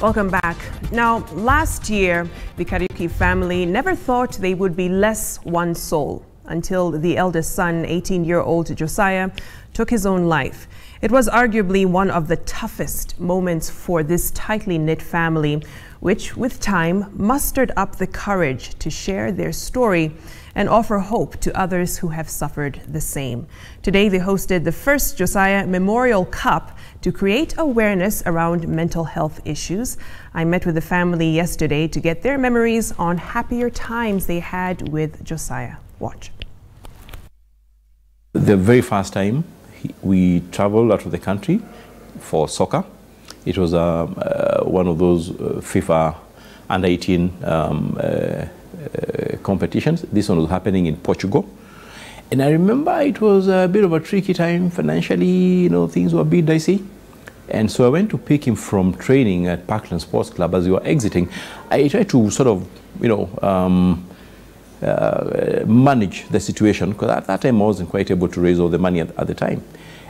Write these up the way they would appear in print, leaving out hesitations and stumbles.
Welcome back. Now, last year, the Kariuki family never thought they would be less one soul until the eldest son, 18-year-old Josiah, took his own life. It was arguably one of the toughest moments for this tightly knit family, which with time mustered up the courage to share their story and offer hope to others who have suffered the same. Today, they hosted the first Josiah Memorial Cup to create awareness around mental health issues. I met with the family yesterday to get their memories on happier times they had with Josiah. Watch. The very first time we traveled out of the country for soccer, it was one of those FIFA under-18 competitions. This one was happening in Portugal. And I remember it was a bit of a tricky time financially, you know, things were a bit dicey. And so I went to pick him from training at Parkland Sports Club. As we were exiting, I tried to sort of, you know, manage the situation, because at that time I wasn't quite able to raise all the money at the time.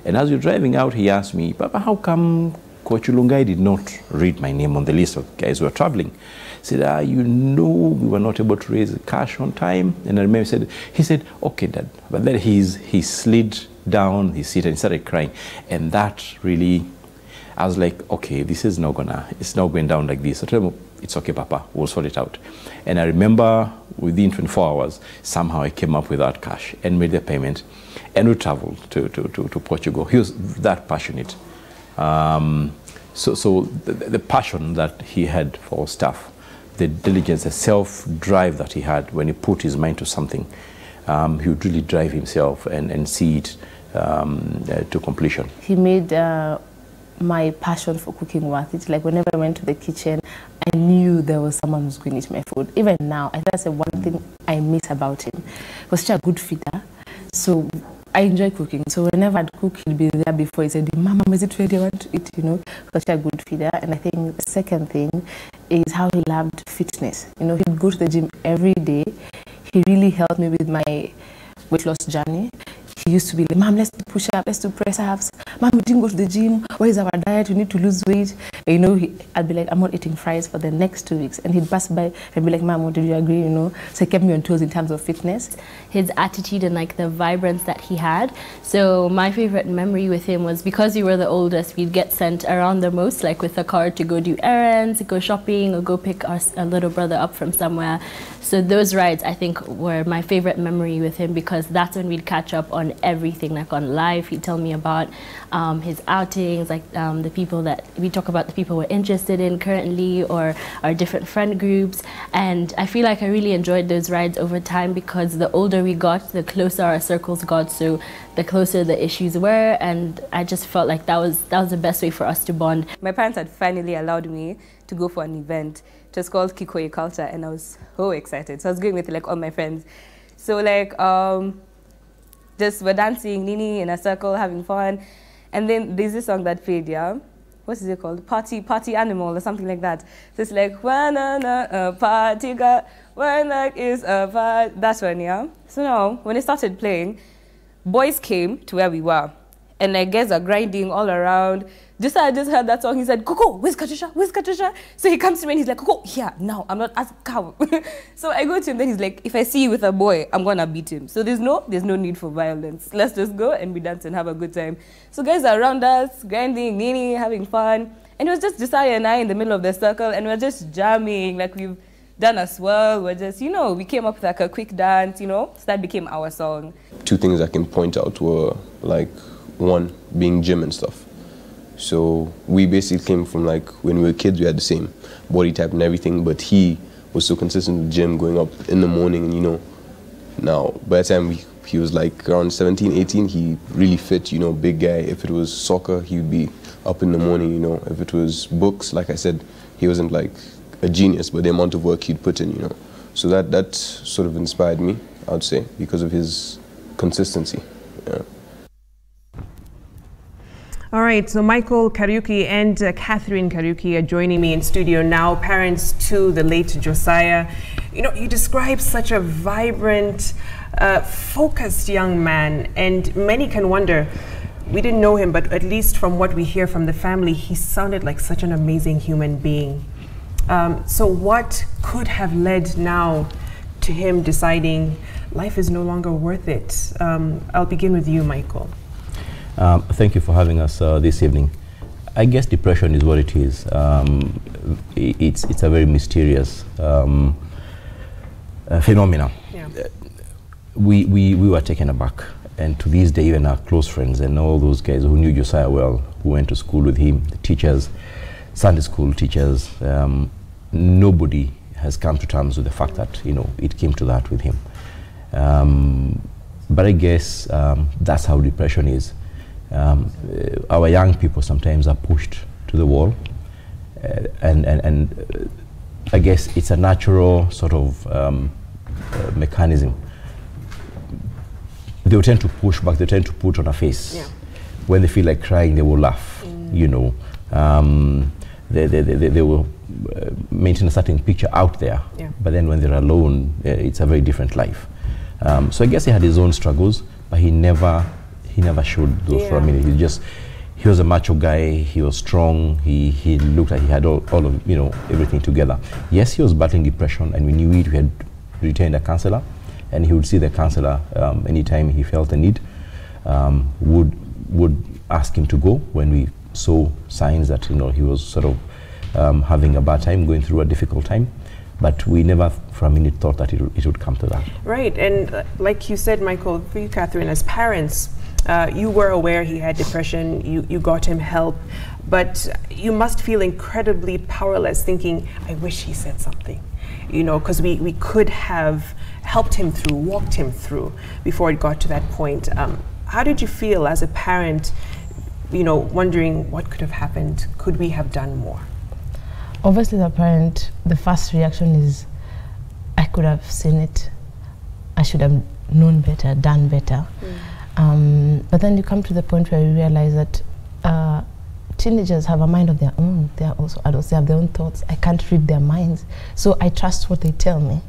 And as we were driving out, he asked me, "Papa, how come Coach Lungai did not read my name on the list of guys who are traveling?" I said, "You know, we were not able to raise cash on time." And I remember he said, "Okay, Dad." But then he slid down his seat and he started crying. And that really, I was like, okay, this is it's not going down like this. I told him, "It's okay, Papa, we'll sort it out." And I remember within 24 hours, somehow I came up with that cash and made the payment. And we traveled to Portugal. He was that passionate. So the passion that he had for stuff, the diligence, the self-drive that he had when he put his mind to something, he would really drive himself and see it to completion. He made my passion for cooking worth it. Like whenever I went to the kitchen, I knew there was someone who's going to eat my food. Even now, I think that's the one thing I miss about him. He was such a good feeder. So I enjoy cooking. So whenever I'd cook, he'd be there before. He said, "Mama, is it ready? I want to eat," you know. Such a good feeder. And I think the second thing is how he loved fitness. You know, he'd go to the gym every day. He really helped me with my weight loss journey. He used to be like, "Mom, let's do push-ups, let's do press-ups. Mom, we didn't go to the gym. What is our diet? We need to lose weight." You know, I'd be like, "I'm not eating fries for the next 2 weeks." And he'd pass by and be like, "Mom, did you agree?" You know, so he kept me on toes in terms of fitness. His attitude and like the vibrance that he had. So my favorite memory with him was, because we were the oldest, we'd get sent around the most, like with a car to go do errands, go shopping, or go pick our little brother up from somewhere. So those rides, I think, were my favorite memory with him, because that's when we'd catch up on everything, like on life. He'd tell me about his outings, like the people that we talk about, the people we're interested in currently, or our different friend groups. And I feel like I really enjoyed those rides over time, because the older we got, the closer our circles got, so the closer the issues were. And I just felt like that was the best way for us to bond. My parents had finally allowed me to go for an event. It was called Kikoye Culture, and I was so excited. So I was going with like all my friends. So like just we're dancing, Nini in a circle, having fun. And then there's this song that played, yeah? What is it called? Party Animal or something like that. So it's like, "Wanna party girl, when like is a party." That's one, yeah? So now, when it started playing, boys came to where we were. And like guys are grinding all around. I just heard that song. He said, "Coco, where's Katusha? Where's Katusha?" So he comes to me and he's like, "Coco, here, now. I'm not asking cow." So I go to him, then he's like, "If I see you with a boy, I'm gonna beat him. So there's no need for violence. Let's just go and be dance and have a good time." So guys are around us, grinding, Nini, having fun. And it was just Josiah and I in the middle of the circle, and we're just jamming, like we've done a swirl. We're just, you know, we came up with like a quick dance, you know, so that became our song. Two things I can point out were like, one, being gym and stuff. So we basically came from like, when we were kids, we had the same body type and everything, but he was so consistent with gym, going up in the morning, and you know, now by the time he was like around 17, 18, he really fit, you know, big guy. If it was soccer, he would be up in the morning, you know. If it was books, like I said, he wasn't like a genius, but the amount of work he'd put in, you know. So that sort of inspired me, I would say, because of his consistency. Yeah. All right, so Michael Kariuki and Catherine Kariuki are joining me in studio now, parents to the late Josiah. You know, you describe such a vibrant, focused young man, and many can wonder, we didn't know him, but at least from what we hear from the family, he sounded like such an amazing human being. So what could have led now to him deciding life is no longer worth it? I'll begin with you, Michael. Thank you for having us this evening. I guess depression is what it is. It's a very mysterious phenomenon. Yeah. We were taken aback, and to this day, even our close friends and all those guys who knew Josiah well, who went to school with him, the teachers, Sunday school teachers, nobody has come to terms with the fact that, you know, it came to that with him. But I guess that's how depression is. Our young people sometimes are pushed to the wall, and I guess it's a natural sort of mechanism. They will tend to push back, they tend to put on a face. Yeah. When they feel like crying, they will laugh, you know. They will maintain a certain picture out there, yeah. But then when they're alone, it's a very different life. So I guess he had his own struggles, but he never showed those for a minute. He was a macho guy. He was strong. He looked like he had all of, you know, everything together. Yes, he was battling depression, and we knew it. We had retained a counselor, and he would see the counselor anytime he felt the need. Would ask him to go when we saw signs that, you know, he was sort of having a bad time, going through a difficult time. But we never for a minute thought that it would come to that. Right, and like you said, Michael, for you, Catherine, as parents, you were aware he had depression, you got him help, but you must feel incredibly powerless, thinking, I wish he said something, you know, because we could have helped him through, walked him through before it got to that point. How did you feel as a parent, you know, wondering what could have happened? Could we have done more? Obviously, the parent, the first reaction is, I could have seen it. I should have known better, done better. But then you come to the point where you realize that teenagers have a mind of their own. They are also adults. They have their own thoughts. I can't read their minds. So I trust what they tell me.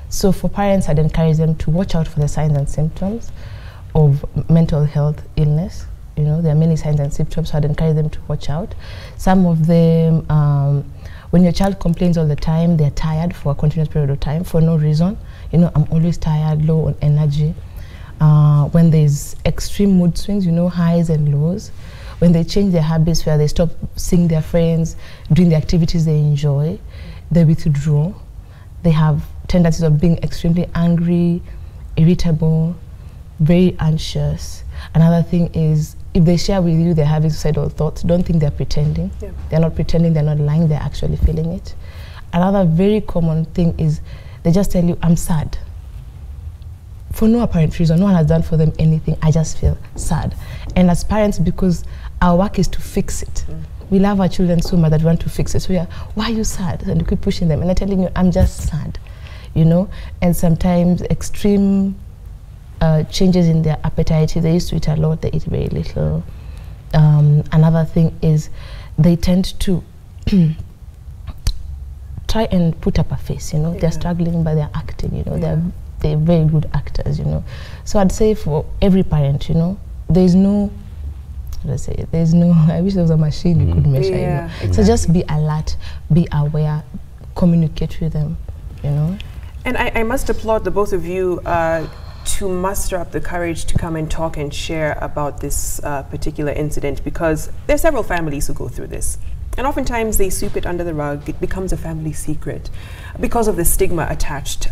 So for parents, I'd encourage them to watch out for the signs and symptoms of mental health illness. You know, there are many signs and symptoms, so I'd encourage them to watch out. Some of them, when your child complains all the time, they're tired for a continuous period of time for no reason. You know, I'm always tired, low on energy. When there's extreme mood swings, you know, highs and lows. When they change their habits, where they stop seeing their friends, doing the activities they enjoy, they withdraw. They have tendencies of being extremely angry, irritable, very anxious. Another thing is, if they share with you they're having suicidal thoughts, don't think they're pretending. Yeah. They're not pretending, they're not lying, they're actually feeling it. Another very common thing is they just tell you, I'm sad. For no apparent reason, no one has done for them anything, I just feel sad. And as parents, because our work is to fix it, we love our children so much that we want to fix it. So yeah, why are you sad? And you keep pushing them, and they're telling you, I'm just sad, you know? And sometimes extreme changes in their appetite. If they used to eat a lot, they eat very little. Another thing is they tend to try and put up a face, you know. Yeah. They're struggling, but they're acting, you know. Yeah. They're very good actors, you know. So I'd say for every parent, you know, there's no, let's say, there's no, I wish there was a machine you could measure, you know. Exactly. So just be alert, be aware, communicate with them, you know. And I must applaud the both of you to muster up the courage to come and talk and share about this particular incident, because there are several families who go through this. And oftentimes they sweep it under the rug. It becomes a family secret because of the stigma attached,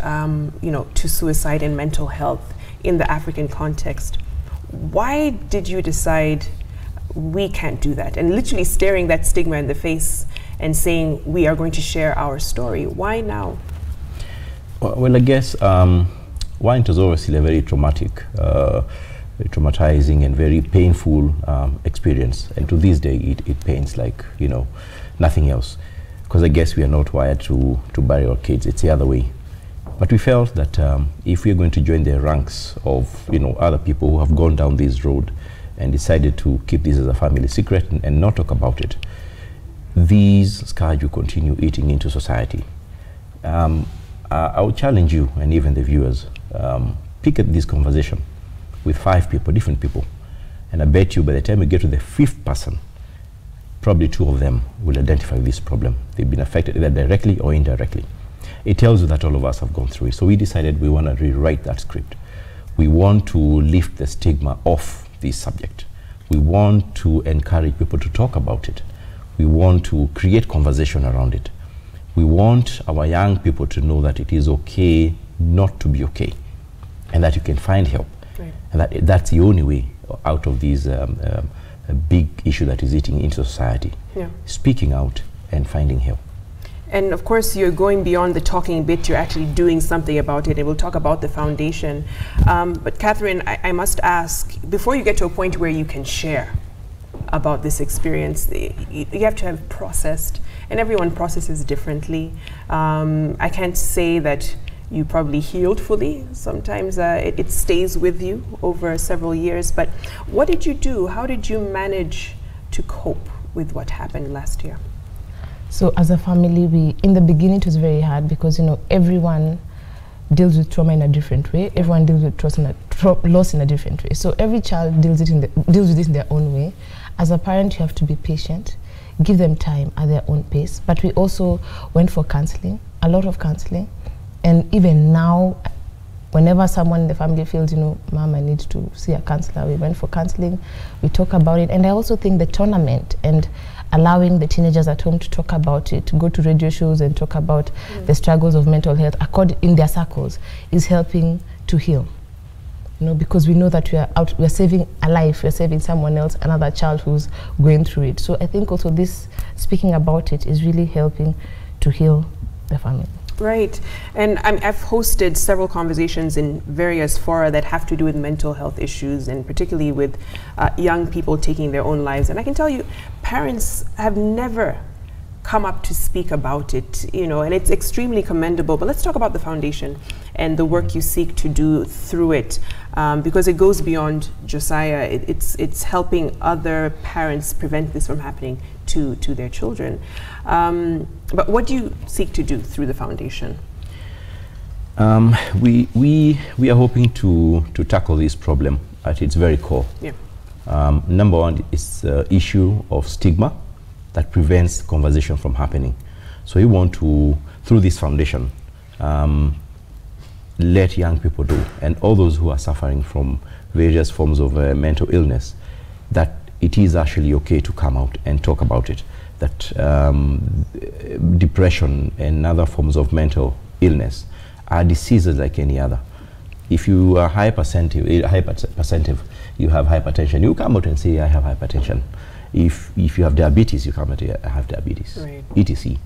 you know, to suicide and mental health in the African context. Why did you decide we can't do that? And literally staring that stigma in the face and saying we are going to share our story. Why now? Well, I guess one, it was obviously a very traumatic, very traumatizing and very painful experience. And to this day, it pains like, you know, nothing else. Because I guess we are not wired to bury our kids. It's the other way. But we felt that if we're going to join the ranks of, you know, other people who have gone down this road and decided to keep this as a family secret and not talk about it, these scars will continue eating into society. I would challenge you and even the viewers, pick at this conversation with 5 people, different people, And I bet you by the time we get to the 5th person, probably 2 of them will identify this problem. They've been affected either directly or indirectly. It tells you that all of us have gone through it. So we decided we want to rewrite that script. We want to lift the stigma off this subject. We want to encourage people to talk about it. We want to create conversation around it. We want our young people to know that it is okay not to be okay, and that you can find help. Right. And that's the only way out of these a big issue that is eating into society. Yeah. Speaking out and finding help. And of course, you're going beyond the talking bit, you're actually doing something about it, and we'll talk about the foundation. But Catherine, I must ask, before you get to a point where you can share about this experience, you have to have processed, and everyone processes differently. I can't say that you probably healed fully. Sometimes it stays with you over several years. But what did you do? How did you manage to cope with what happened last year? So as a family, in the beginning it was very hard because, you know, everyone deals with trauma in a different way. Everyone deals with loss in a different way. So every child deals with this in their own way. As a parent, you have to be patient, give them time at their own pace. But we also went for counseling, a lot of counseling. And even now, whenever someone in the family feels, you know, Mom, I need to see a counselor, we went for counseling, we talk about it. And I also think the tournament and allowing the teenagers at home to talk about it, to go to radio shows and talk about the struggles of mental health in their circles is helping to heal. You know, because we know that we're saving a life, we're saving someone else, another child who's going through it. So I think also this, speaking about it, is really helping to heal the family. Right. And I've hosted several conversations in various fora that have to do with mental health issues, and particularly with young people taking their own lives. And I can tell you, parents have never come up to speak about it, you know, and it's extremely commendable. But let's talk about the foundation and the work you seek to do through it, because it goes beyond Josiah. It's helping other parents prevent this from happening to their children. But what do you seek to do through the foundation? We are hoping to tackle this problem at its very core. Yeah. Number one is the issue of stigma that prevents conversation from happening. So we want to, through this foundation, let young people know, and all those who are suffering from various forms of mental illness, that it is actually okay to come out and talk about it. That depression and other forms of mental illness are diseases like any other. If you are hypersensitive, you have hypertension, you come out and say, I have hypertension. If you have diabetes, you come out and say, I have diabetes, right. etc.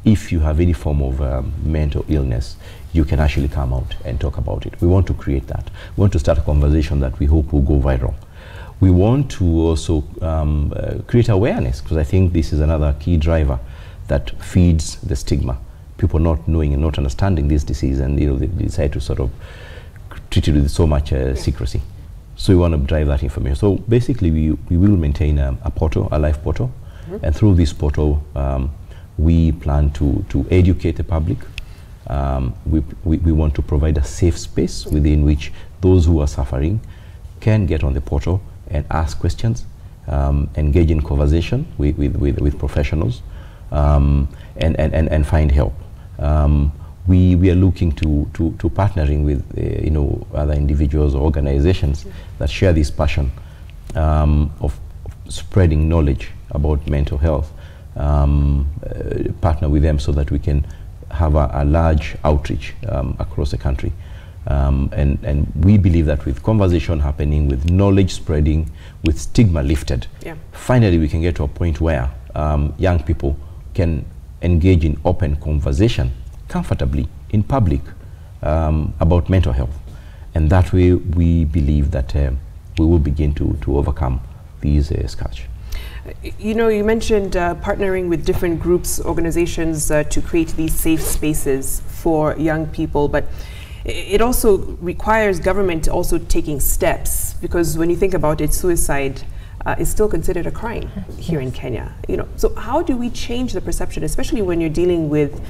If you have any form of mental illness, you can actually come out and talk about it. We want to create that. We want to start a conversation that we hope will go viral. We want to also create awareness, because I think this is another key driver that feeds the stigma. People not knowing and not understanding this disease, and they decide to sort of treat it with so much secrecy. So we want to drive that information. So basically, we will maintain a portal, a live portal, and through this portal, we plan to educate the public. We want to provide a safe space within which those who are suffering can get on the portal and ask questions, engage in conversation with professionals, and find help. We are looking to partnering with other individuals or organizations that share this passion of spreading knowledge about mental health. Partner with them so that we can have a large outreach across the country. And we believe that with conversation happening, with knowledge spreading, with stigma lifted, finally we can get to a point where young people can engage in open conversation comfortably in public about mental health. And that way we believe that we will begin to overcome these scourge. You know, you mentioned partnering with different groups, organizations to create these safe spaces for young people, but it also requires government also taking steps, because when you think about it, suicide is still considered a crime here in Kenya. You know, so how do we change the perception, especially when you're dealing with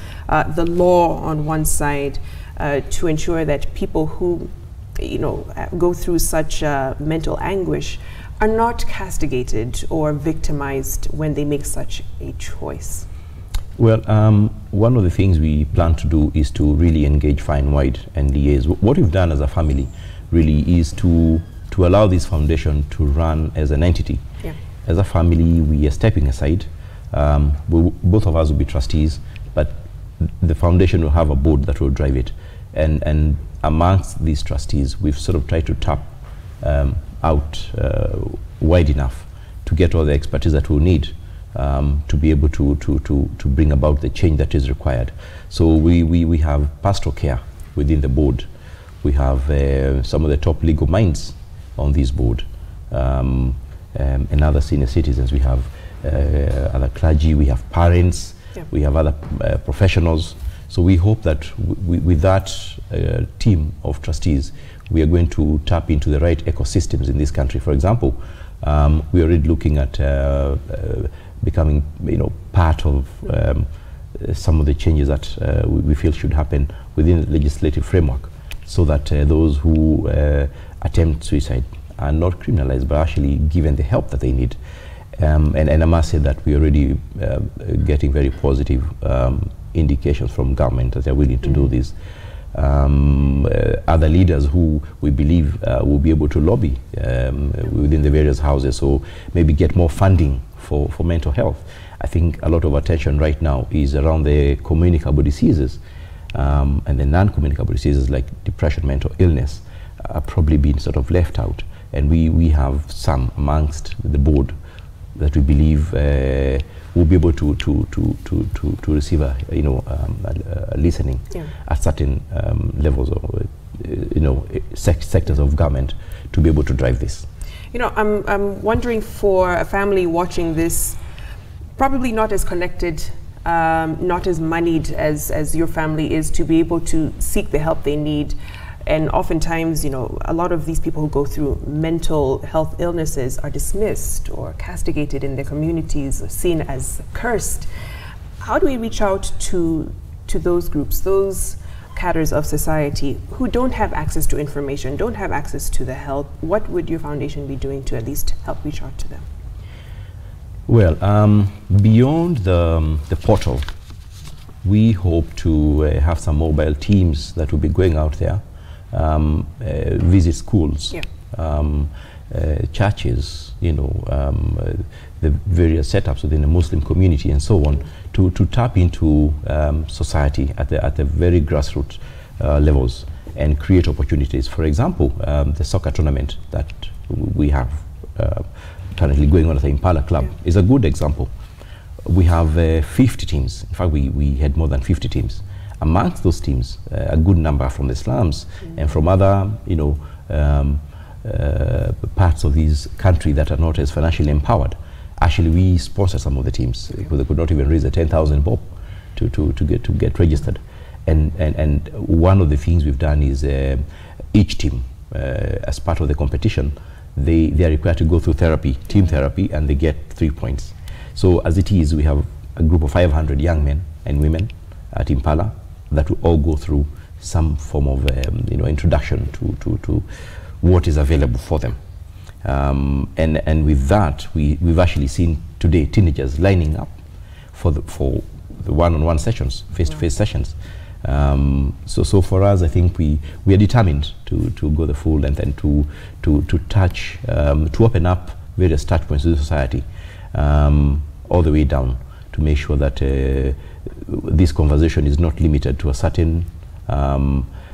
the law on one side, to ensure that people who go through such mental anguish are not castigated or victimized when they make such a choice? Well, one of the things we plan to do is to really engage far and wide and liaise. What we've done as a family really is to allow this foundation to run as an entity. Yeah. As a family, we are stepping aside. Both of us will be trustees, but the foundation will have a board that will drive it. And amongst these trustees, we've sort of tried to tap out wide enough to get all the expertise that we'll need to be able to bring about the change that is required. So we have pastoral care within the board. We have some of the top legal minds on this board, and other senior citizens. We have other clergy, we have parents, yeah. We have other professionals. So we hope that with that team of trustees, we are going to tap into the right ecosystems in this country. For example, we are already looking at becoming, part of some of the changes that we feel should happen within the legislative framework, so that those who attempt suicide are not criminalized, but actually given the help that they need. And I must say that we're already getting very positive indications from government that they're willing to do this. Other leaders who we believe will be able to lobby within the various houses, so maybe get more funding for mental health. I think a lot of attention right now is around the communicable diseases, and the non-communicable diseases like depression, mental illness are probably being sort of left out. And we have some amongst the board that we believe will be able to receive a listening, yeah. At certain levels of sectors of government to be able to drive this. I'm wondering, for a family watching this, probably not as connected, not as moneyed as your family is, to be able to seek the help they need. And oftentimes, a lot of these people who go through mental health illnesses are dismissed or castigated in their communities, or seen as cursed. How do we reach out to those groups, those cadres of society who don't have access to information, don't have access to the help? What would your foundation be doing to at least help reach out to them? Well, beyond the portal, we hope to have some mobile teams that will be going out there, visit schools, yeah. Churches, the various setups within the Muslim community and so on, to tap into society at the very grassroots levels and create opportunities. For example, the soccer tournament that we have currently going on at the Impala Club, yeah. is a good example. We have 50 teams. In fact, we had more than 50 teams. Amongst those teams, a good number from the slums, mm-hmm. and from other, parts of this country that are not as financially empowered. Actually, we sponsor some of the teams because they could not even raise the 10,000 bob to get registered. And one of the things we've done is each team, as part of the competition, they are required to go through therapy, team therapy, and they get 3 points. So as it is, we have a group of 500 young men and women at Impala that will all go through some form of introduction to what is available for them. And with that, we've actually seen today teenagers lining up for the one-on-one sessions, face-to-face sessions. So for us, I think we are determined to go the full length and to touch, to open up various touch points of the society, all the way down, to make sure that this conversation is not limited to a certain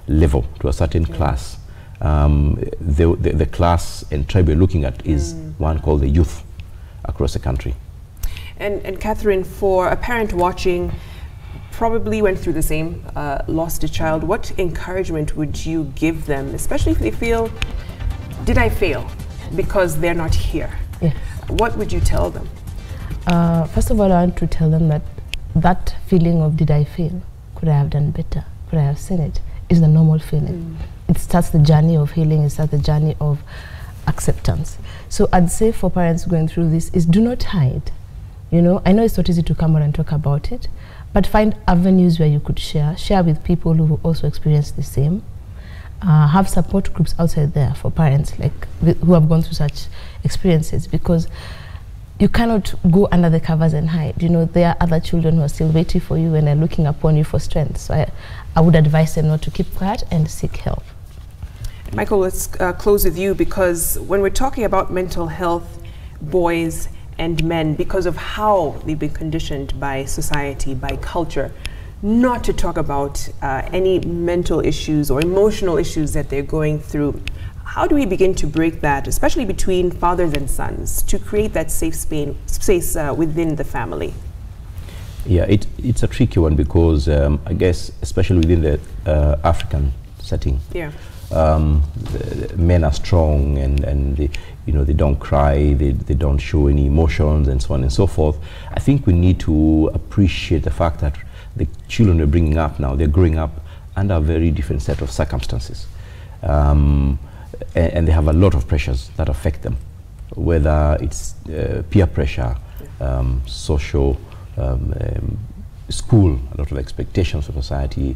level, to a certain class. The class and tribe we're looking at is one called the youth across the country. And Catherine, for a parent watching, probably went through the same, lost a child, what encouragement would you give them, especially if they feel, did I fail because they're not here? Yes. What would you tell them? First of all, I want to tell them that feeling of did I fail, could I have done better, could I have seen it, is the normal feeling. It starts the journey of healing, it starts the journey of acceptance. So I'd say for parents going through this is do not hide. I know it's not easy to come out and talk about it, but find avenues where you could share with people who also experience the same. have support groups outside there for parents like who have gone through such experiences, because you cannot go under the covers and hide. You know, there are other children who are still waiting for you and are looking upon you for strength. So I would advise them not to keep quiet and seek help. Michael, let's close with you, because when we're talking about mental health, boys and men, because of how they've been conditioned by society, by culture, not to talk about any mental issues or emotional issues that they're going through. How do we begin to break that, especially between fathers and sons, to create that safe space within the family? Yeah, it's a tricky one, because I guess, especially within the African setting, yeah, the men are strong and they, you know, they don't cry, they don't show any emotions and so on and so forth. I think we need to appreciate the fact that the children we're bringing up now, they're growing up under a very different set of circumstances. And they have a lot of pressures that affect them, whether it's peer pressure, social, school, a lot of expectations of society.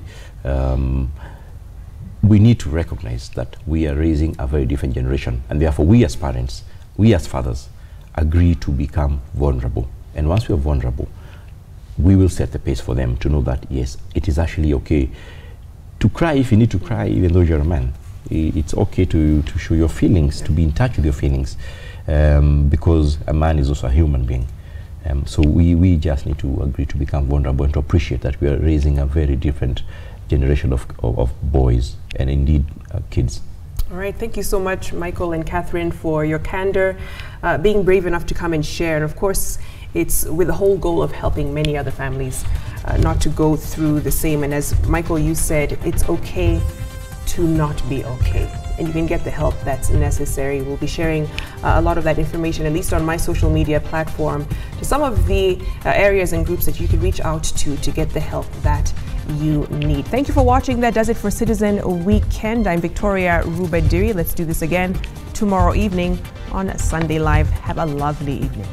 We need to recognize that we are raising a very different generation, and therefore we as parents, we as fathers, agree to become vulnerable. And once we are vulnerable, we will set the pace for them to know that, yes, it is actually okay to cry if you need to cry, even though you're a man. It's okay to show your feelings, to be in touch with your feelings, because a man is also a human being. So we just need to agree to become vulnerable and to appreciate that we are raising a very different generation of boys and indeed kids. All right, thank you so much, Michael and Catherine, for your candor, being brave enough to come and share. And of course, it's with the whole goal of helping many other families not to go through the same. And as Michael, you said, it's okay to not be okay, and you can get the help that's necessary. We'll be sharing a lot of that information, at least on my social media platform, to some of the areas and groups that you can reach out to get the help that you need. Thank you for watching. That does it for Citizen Weekend. I'm Victoria Rubadiri. Let's do this again tomorrow evening on Sunday Live. Have a lovely evening.